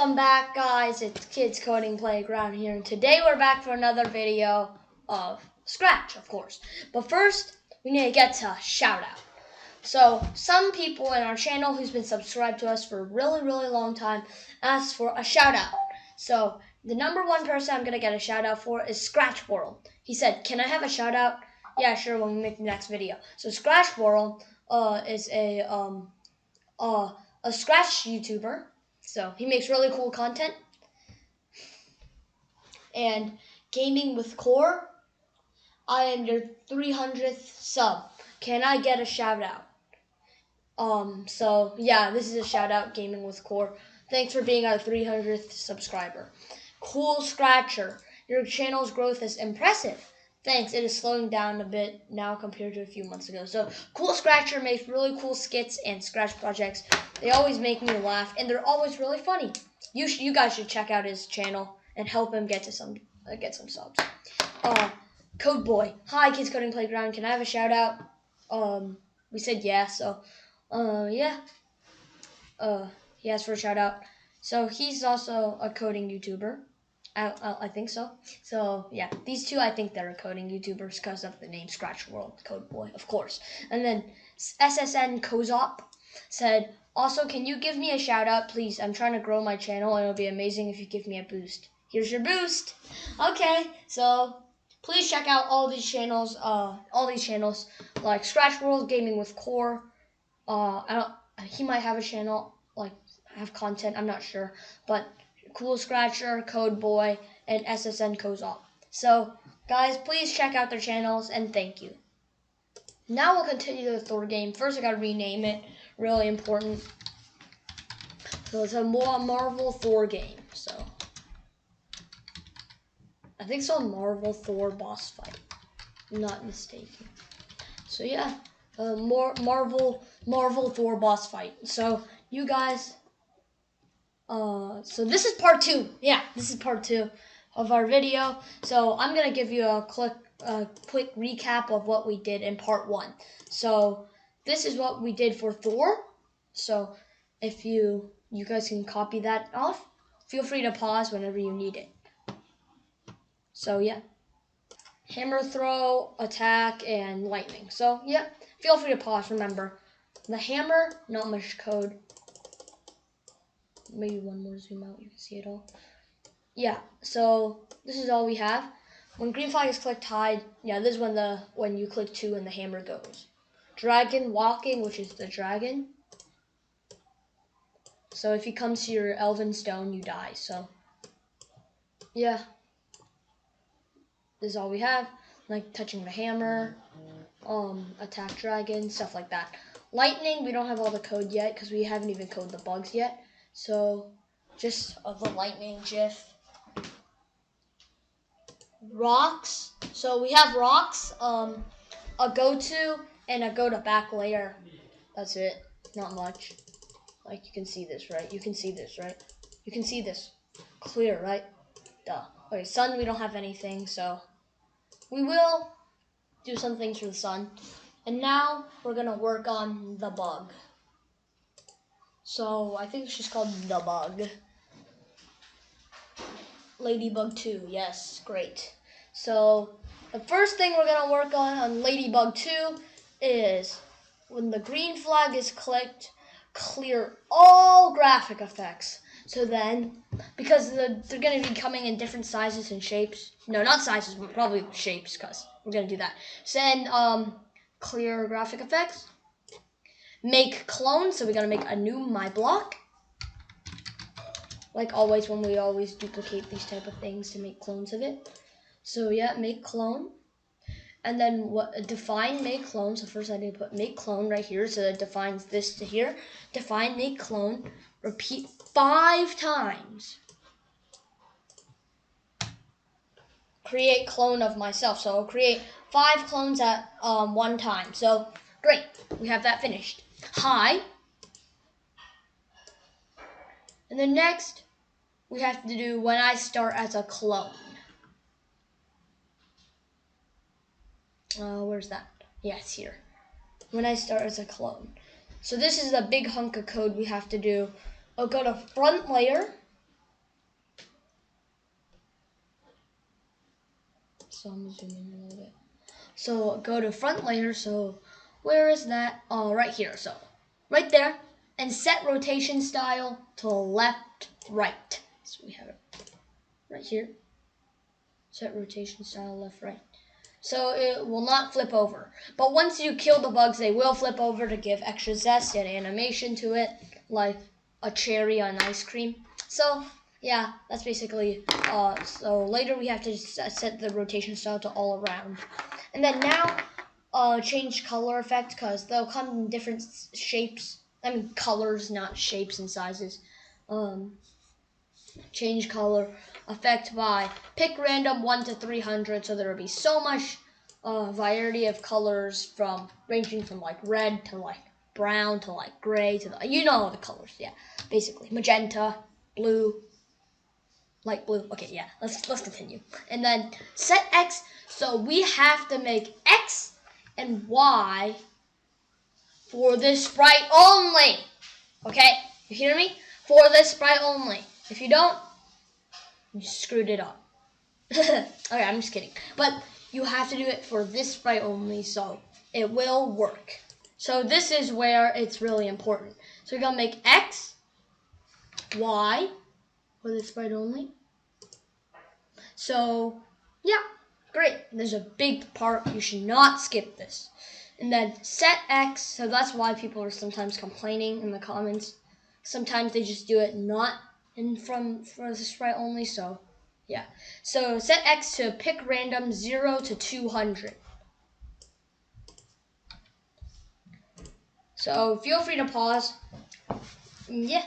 Welcome back, guys. It's Kids Coding Playground here, and today we're back for another video of Scratch, of course. But first, we need to get to a shout out. So, some people in our channel who's been subscribed to us for a really long time asked for a shout out. So, the number one person I'm going to get a shout out for is Scratch World. He said, "Can I have a shout out?" Yeah, sure, when we make the next video. So, Scratch World is a Scratch YouTuber. So he makes really cool content. And Gaming with Core, I am your 300th sub. Can I get a shout out? So yeah, this is a shout out, Gaming with Core. Thanks for being our 300th subscriber. Cool Scratcher, your channel's growth is impressive. Thanks, it is slowing down a bit now compared to a few months ago. So, Cool Scratcher makes really cool skits and scratch projects. They always make me laugh, and they're always really funny. You guys should check out his channel and help him get some subs. Code Boy, hi Kids Coding Playground. Can I have a shout out? We said yeah, so yeah. He asked for a shout out. So he's also a coding YouTuber. I think so. So yeah, these two, I think they're coding YouTubers because of the name Scratch World, Code Boy, of course. And then SSN Kozop said, also, can you give me a shout out, please? I'm trying to grow my channel, and it'll be amazing if you give me a boost. Here's your boost. Okay, so please check out all these channels like Scratch World, Gaming with Core. He might have a channel like have content. I'm not sure, but Cool Scratcher, Code Boy, and SSN Kozop. So, guys, please check out their channels, and thank you. Now we'll continue the Thor game. First, I gotta rename it. Really important. So it's a Marvel Thor game. So I think it's called Marvel Thor Boss Fight. I'm not mistaken. So yeah, Marvel Thor Boss Fight. So you guys. So this is part 2. Yeah, this is part 2 of our video. So I'm gonna give you a quick recap of what we did in part 1. So this is what we did for Thor. So if you guys can copy that off, feel free to pause whenever you need it. So yeah, hammer throw, attack, and lightning. So yeah, feel free to pause. Remember, the hammer, not much code. Maybe one more zoom out, you can see it all. Yeah, so this is all we have. When green flag is clicked hide, yeah, this is when you click 2 and the hammer goes. Dragon walking, which is the dragon. So if he comes to your elven stone, you die. So yeah, this is all we have. Like touching the hammer, attack dragon, stuff like that. Lightning, we don't have all the code yet because we haven't even coded the bugs yet. So, just the lightning GIF. Rocks. So we have rocks, a go-to and a go-to-back layer. That's it. Not much. Like you can see this, right? You can see this, right? You can see this. Clear, right? Duh. Okay, sun, we don't have anything, so we will do some things for the sun. And now we're gonna work on the bug. So I think she's called the bug. Ladybug 2, yes, great. So the first thing we're gonna work on Ladybug 2 is when the green flag is clicked, clear all graphic effects. So then, because they're gonna be coming in different sizes and shapes. No, not sizes, but probably shapes, because we're gonna do that. So then, clear graphic effects. Make clones, so we're gonna make a new my block. Like always, when we always duplicate these type of things to make clones of it. So yeah, make clone. And then define make clone. So first I need to put make clone right here, so it defines this to here. Define make clone. Repeat 5 times. Create clone of myself. So I'll create 5 clones at one time. So great, we have that finished. Hi. And then next, we have to do when I start as a clone. Where's that? Yeah, it's here. When I start as a clone. So this is a big hunk of code we have to do. I'll go to front layer, So I'm gonna zoom in a little bit. So go to front layer. So where is that? Oh, right here. So right there. And set rotation style to left, right. So we have it right here. Set rotation style left, right. So it will not flip over. But once you kill the bugs, they will flip over to give extra zest and animation to it, like a cherry on ice cream. So yeah, that's basically, so later we have to set the rotation style to all around. And then now, change color effect, because they'll come in different shapes. I mean colors, not shapes and sizes. Change color effect by pick random 1 to 300, so there will be so much variety of colors, from ranging from like red to like brown to like gray to the, you know, the colors. Yeah, basically magenta, blue, light blue. Okay, yeah, let's continue. And then set X, so we have to make X and Y for this sprite only. Okay, you hear me? For this sprite only. If you don't, you screwed it up. Okay, I'm just kidding. But you have to do it for this sprite only, so it will work. So this is where it's really important. So we're gonna make X, Y for this sprite only. So yeah, great. There's a big part. You should not skip this. And then set X, so that's why people are sometimes complaining in the comments. Sometimes they just do it not for the sprite only, so yeah. So set X to pick random 0 to 200. So feel free to pause. Yeah.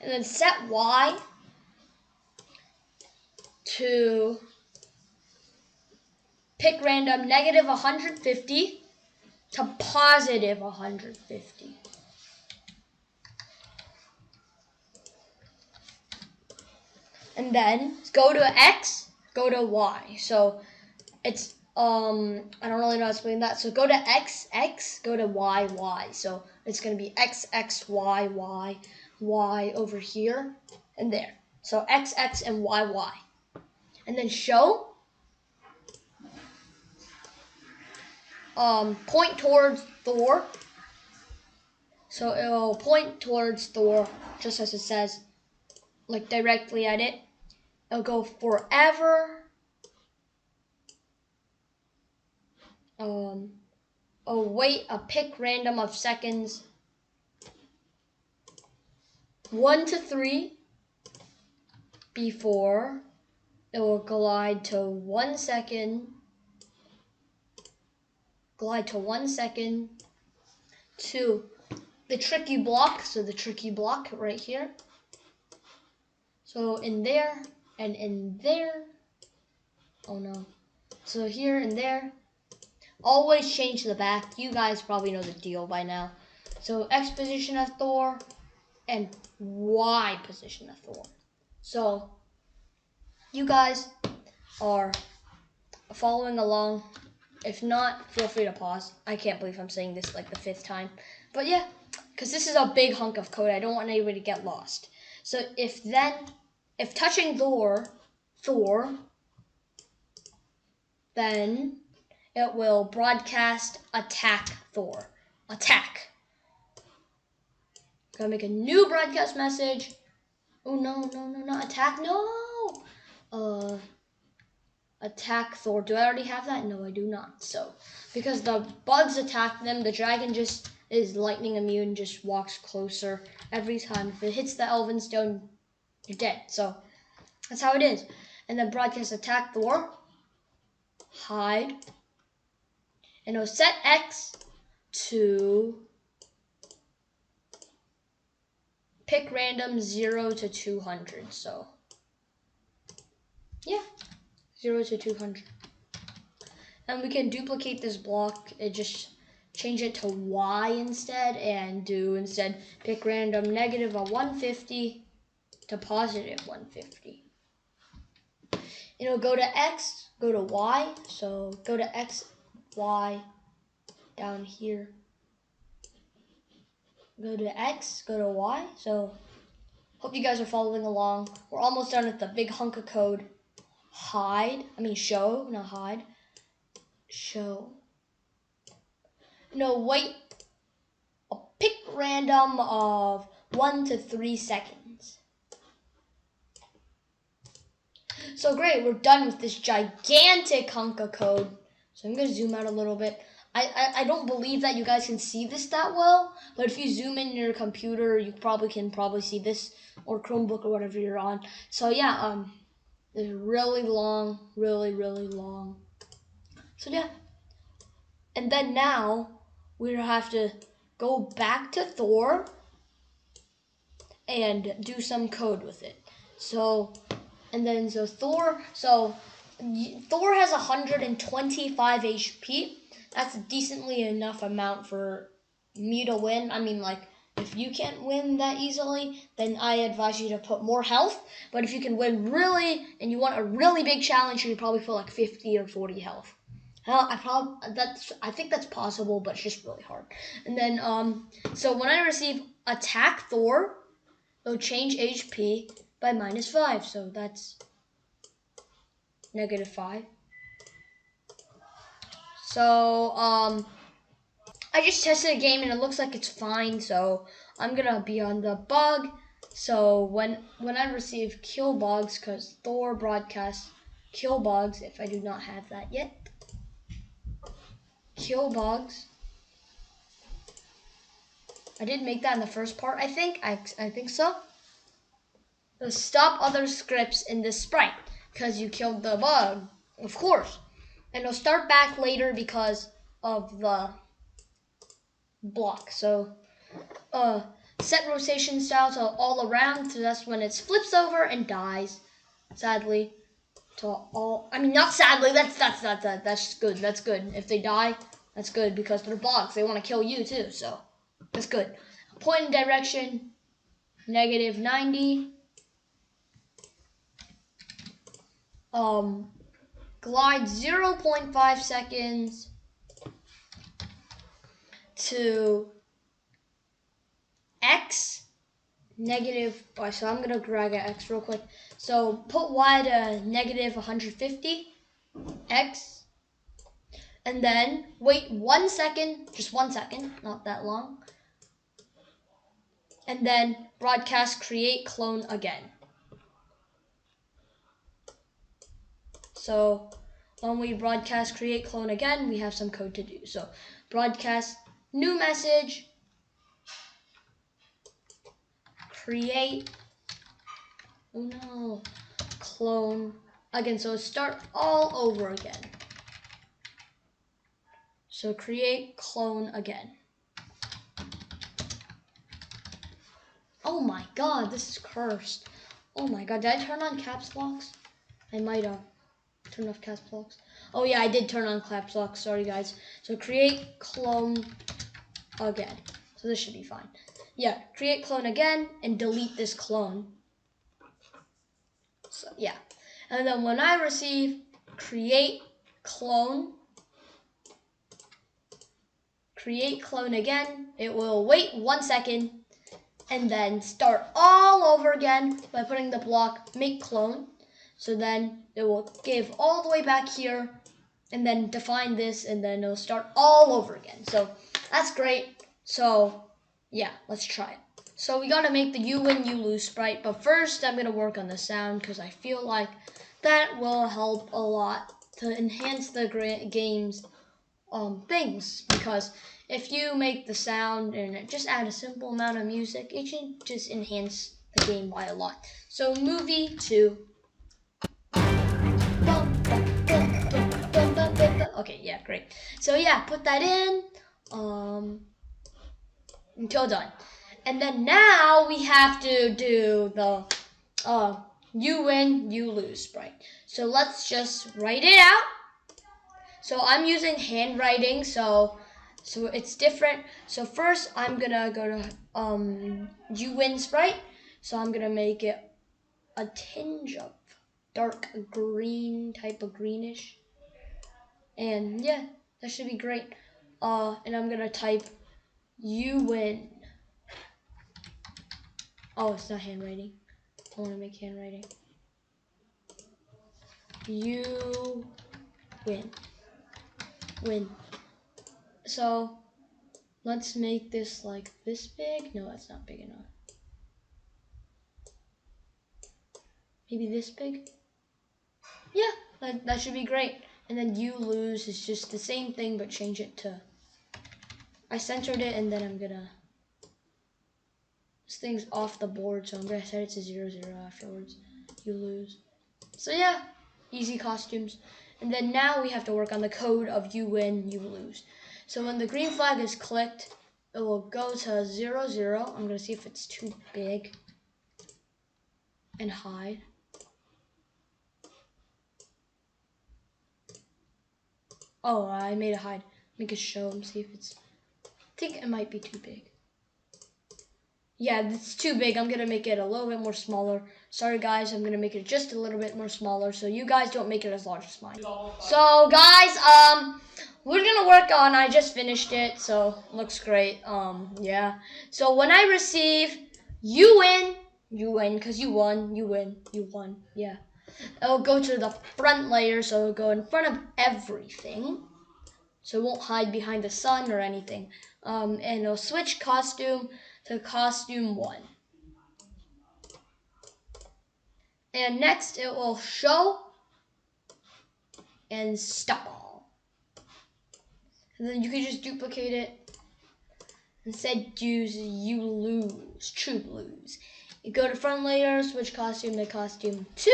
And then set Y to pick random negative 150 to positive 150. And then go to X, go to Y. So it's I don't really know how to explain that. So go to X, X, go to Y, Y. So it's gonna be X, X, Y, Y, Y over here and there. So X, X, and Y, Y. And then show. Point towards Thor. So it will point towards Thor, just as it says, like directly at it. It'll go forever. Wait a pick random of seconds 1 to 3 before it will glide to 1 second. Glide to 1 second to the tricky block. So the tricky block right here. So in there and in there. Oh no. So here and there. Always change the back. You guys probably know the deal by now. So X position of Thor and Y position of Thor. So you guys are following along. If not, feel free to pause. I can't believe I'm saying this like the 5th time. But yeah, because this is a big hunk of code. I don't want anybody to get lost. So if touching Thor, then it will broadcast attack Thor. Attack. Gotta make a new broadcast message. Oh no, not attack. No. Attack Thor. Do I already have that? No, I do not. So, because the bugs attack them, the dragon just is lightning immune, just walks closer every time. If it hits the elven stone, you're dead. So, that's how it is. And then broadcast attack Thor. Hide. And it'll set X to pick random 0 to 200. So, yeah. 0 to 200. And we can duplicate this block. Just change it to Y instead, and do instead pick random negative 150 to positive 150. It'll go to X, go to Y. So go to X, Y, down here. Go to X, go to Y. So hope you guys are following along. We're almost done with the big hunk of code. show, not hide. Show. No, wait. I'll pick random of 1 to 3 seconds. So great, we're done with this gigantic hunk of code. So I'm gonna zoom out a little bit. I don't believe that you guys can see this that well, but if you zoom in your computer, you can see this, or Chromebook or whatever you're on. So yeah, it's really long, really long. So yeah, and then now we have to go back to Thor and do some code with it. So Thor has 125 HP. That's a decently enough amount for me to win. I mean, like, if you can't win that easily, then I advise you to put more health. But if you can win really, and you want a really big challenge, you probably put like 50 or 40 health. I think that's possible, but it's just really hard. And then, so when I receive attack Thor, it'll change HP by -5. So that's -5. So, I just tested a game and it looks like it's fine, so I'm gonna be on the bug. So when I receive kill bugs, because Thor broadcasts kill bugs, if I do not have that yet. Kill bugs. I did make that in the first part, I think. I think so. So stop other scripts in this sprite, because you killed the bug, of course. And it'll start back later because of the block. So set rotation style to all around, so that's when it flips over and dies. Sadly. Not sadly, that's good. That's good. If they die, that's good because they're blocks. They want to kill you too, so that's good. Point in direction, -90. Glide 0.5 seconds to X negative. So I'm gonna drag an X real quick. So put Y to -150 X, and then wait 1 second, just 1 second, not that long, and then broadcast create clone again. So when we broadcast create clone again, we have some code to do. So broadcast new message, create, clone again. So start all over again. So create clone again. Oh my god, this is cursed. Oh my god, did I turn on caps locks? I might have. Turn off caps locks. Oh yeah, I did turn on caps locks. Sorry guys. So create clone again. So this should be fine. Yeah, create clone again and delete this clone. So yeah. And then when I receive create clone again, it will wait 1 second and then start all over again by putting the block make clone. So then it will give all the way back here and then define this, and then it'll start all over again. So that's great. So yeah, let's try it. So we gotta make the you win, you lose sprite, but first I'm gonna work on the sound because I feel like that will help a lot to enhance the game's things. Because if you make the sound and just add a simple amount of music, it should just enhance the game by a lot. So movie 2. Okay, yeah, great. So yeah, put that in until done. And then now we have to do the you win, you lose sprite. So let's just write it out. So I'm using handwriting, so it's different. So first I'm gonna go to you win sprite. So I'm gonna make it a tinge of dark green, type of greenish. And yeah, that should be great. And I'm gonna type you win. Oh, it's not handwriting. I wanna make handwriting. You win. Win. So let's make this like this big. No, that's not big enough. Maybe this big? Yeah, that should be great. And then you lose is just the same thing, but change it to, I centered it, and then I'm gonna, this thing's off the board, so I'm gonna set it to 0, 0 afterwards. You lose. So yeah, easy costumes. And then now we have to work on the code of you win, you lose. So when the green flag is clicked, it will go to 0, 0. I'm gonna see if it's too big and hide. Oh, I made it hide. Make it show and see if it's, I think it might be too big. Yeah, it's too big. I'm gonna make it a little bit more smaller. Sorry guys, I'm gonna make it just a little bit more smaller so you guys don't make it as large as mine. So guys, we're gonna work on, I just finished it, so looks great. Yeah. So when I receive you win, because you won, you won, yeah. It'll go to the front layer, so it'll go in front of everything. So it won't hide behind the sun or anything. And it'll switch costume to costume 1. And next it will show and stop all. And then you can just duplicate it. Instead use you lose, true lose. You go to front layer, switch costume to costume 2.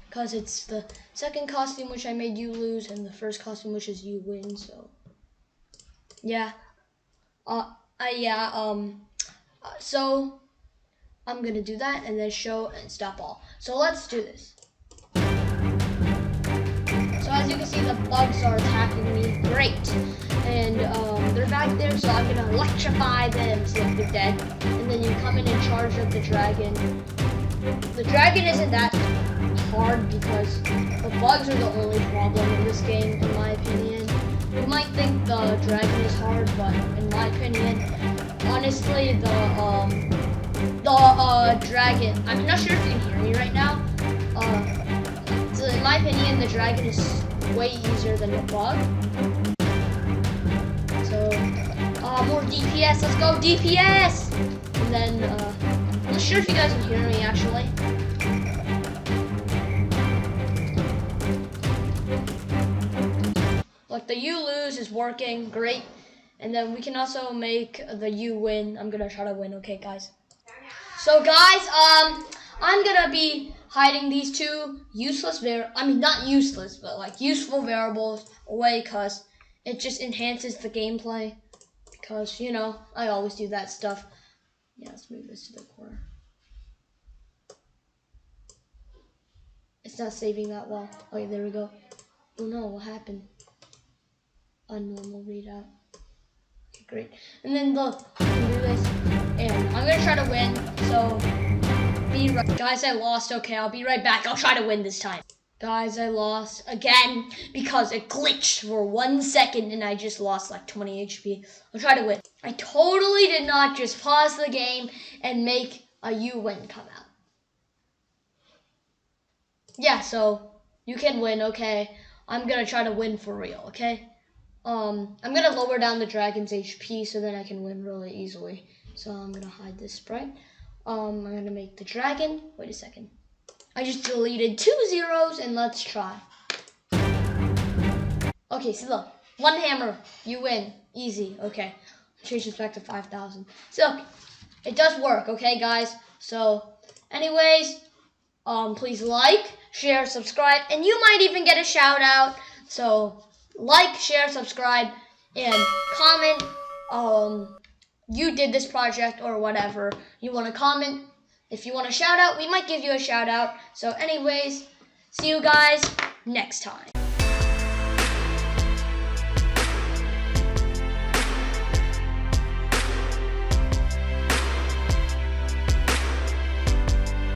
Because it's the second costume which I made you lose and the first costume which is you win, so yeah. So I'm gonna do that and then show and stop all. So let's do this. So as you can see, the bugs are attacking me. Great. And they're back there, so I'm gonna electrify them so that they're dead. And then you come in and charge up the dragon. The dragon isn't that hard because the bugs are the only problem in this game, in my opinion. You might think the dragon is hard, but in my opinion, honestly, the dragon, I'm not sure if you can hear me right now. So in my opinion, the dragon is way easier than the bug. So, more DPS, let's go DPS! And then, I'm not sure if you guys can hear me actually. Like the you lose is working great, and then we can also make the you win. I'm gonna try to win, okay guys? So guys, I'm gonna be hiding these two useless not useless, but like useful variables away because it just enhances the gameplay. Because you know, I always do that stuff. Yeah, let's move this to the corner. It's not saving that well. Okay, there we go. Oh no, what happened? Unnormal readout. Okay, great. And then look, I can do this. And I'm gonna try to win. So be right. Guys, I lost. Okay, I'll be right back. I'll try to win this time. Guys, I lost again because it glitched for 1 second and I just lost like 20 HP. I'll try to win. I totally did not just pause the game and make a you win come out. Yeah, so you can win, okay? I'm gonna try to win for real, okay? I'm gonna lower down the dragon's HP so then I can win really easily. So I'm gonna hide this sprite. I'm gonna make the dragon. Wait a second. I just deleted 2 zeros and let's try. Okay, so look, 1 hammer, you win, easy. Okay, change this back to 5,000. So it does work, okay, guys. So, anyways, please like, share, subscribe, and you might even get a shout out. So like, share, subscribe, and comment you did this project or whatever you want to comment. If you want a shout out, we might give you a shout out. So anyways, see you guys next time.